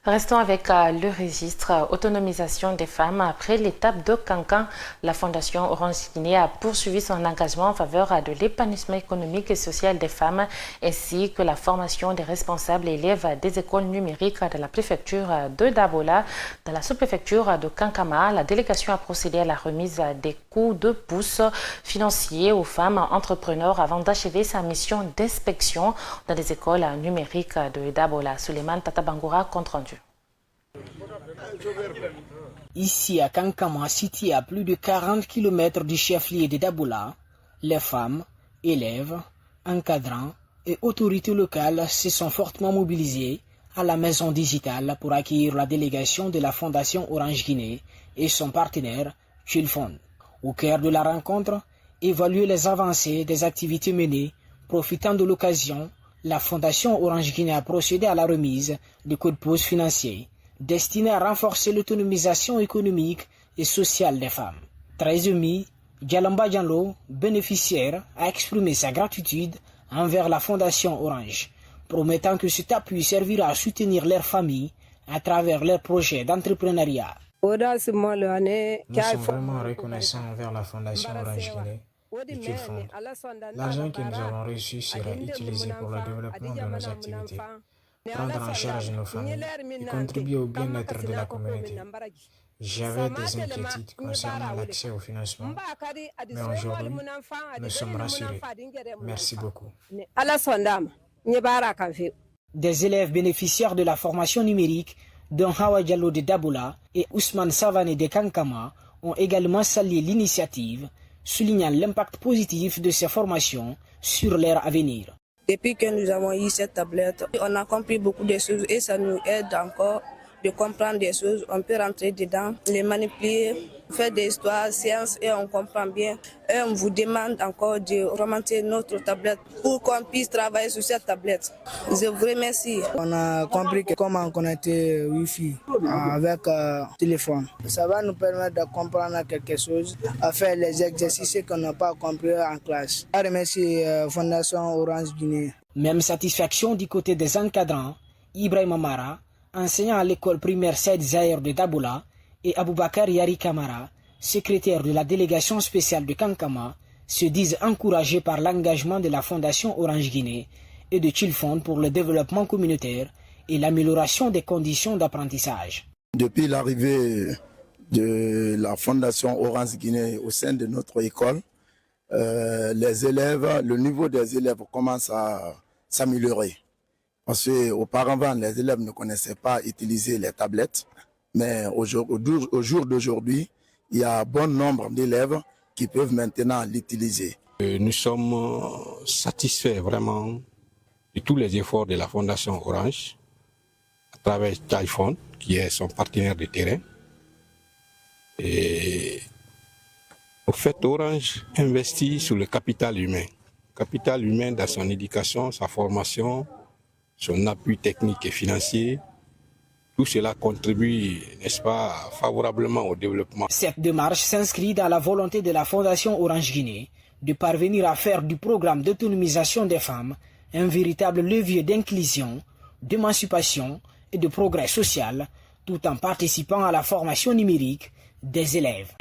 Restons avec le registre autonomisation des femmes. Après l'étape de Cancan, la Fondation Orange Guinée a poursuivi son engagement en faveur de l'épanouissement économique et social des femmes ainsi que la formation des responsables élèves des écoles numériques de la préfecture de Dabola. Dans la sous-préfecture de Kankama, la délégation a procédé à la remise des coups de pouce financiers aux femmes entrepreneurs avant d'achever sa mission d'inspection dans les écoles numériques de Dabola. Suleiman Tatabangoura, compte rendu. Ici à Kankama, situé à plus de 40 km du chef-lieu de Dabola, les femmes, élèves, encadrants et autorités locales se sont fortement mobilisées à la maison digitale pour accueillir la délégation de la Fondation Orange Guinée et son partenaire Chilfond. Au cœur de la rencontre, évaluer les avancées des activités menées. Profitant de l'occasion, la Fondation Orange Guinée a procédé à la remise de coups de pouce financiers destinés à renforcer l'autonomisation économique et sociale des femmes. Très ému, Djalamba Diallo, bénéficiaire, a exprimé sa gratitude envers la Fondation Orange, promettant que cet appui servira à soutenir leurs familles à travers leurs projets d'entrepreneuriat. Nous sommes vraiment reconnaissants envers la Fondation Orange Guinée et qu'ils font. L'argent que nous avons reçu sera utilisé pour le développement de nos activités, prendre en charge nos familles et contribuer au bien-être de la communauté. J'avais des inquiétudes concernant l'accès au financement, mais aujourd'hui, nous sommes rassurés. Merci beaucoup. Des élèves bénéficiaires de la formation numérique, dont Hawa Diallo de Dabola et Ousmane Savané de Kankama, ont également salué l'initiative, soulignant l'impact positif de ces formations sur leur avenir. Depuis que nous avons eu cette tablette, on a compris beaucoup de choses et ça nous aide encore de comprendre des choses. On peut rentrer dedans, les manipuler, faire des histoires, sciences et on comprend bien. Et on vous demande encore de remonter notre tablette pour qu'on puisse travailler sur cette tablette. Je vous remercie. On a compris comment connecter Wi-Fi avec téléphone. Ça va nous permettre de comprendre quelque chose, à faire les exercices qu'on n'a pas compris en classe. Je remercie Fondation Orange Guinée. Même satisfaction du côté des encadrants, Ibrahim Amara, enseignant à l'école primaire Saïd Zahir de Dabola, et Aboubakar Yari Kamara, secrétaire de la délégation spéciale de Kankama, se disent encouragés par l'engagement de la Fondation Orange Guinée et de Chilfond pour le développement communautaire et l'amélioration des conditions d'apprentissage. Depuis l'arrivée de la Fondation Orange Guinée au sein de notre école, les élèves, le niveau des élèves commence à s'améliorer. Parce qu'auparavant, les élèves ne connaissaient pas utiliser les tablettes. Mais au jour d'aujourd'hui, il y a bon nombre d'élèves qui peuvent maintenant l'utiliser. Nous sommes satisfaits vraiment de tous les efforts de la Fondation Orange à travers Chilfond, qui est son partenaire de terrain. Et au fait, Orange investit sur le capital humain. Capital humain dans son éducation, sa formation, son appui technique et financier. Tout cela contribue, n'est-ce pas, favorablement au développement. Cette démarche s'inscrit dans la volonté de la Fondation Orange Guinée de parvenir à faire du programme d'autonomisation des femmes un véritable levier d'inclusion, d'émancipation et de progrès social, tout en participant à la formation numérique des élèves.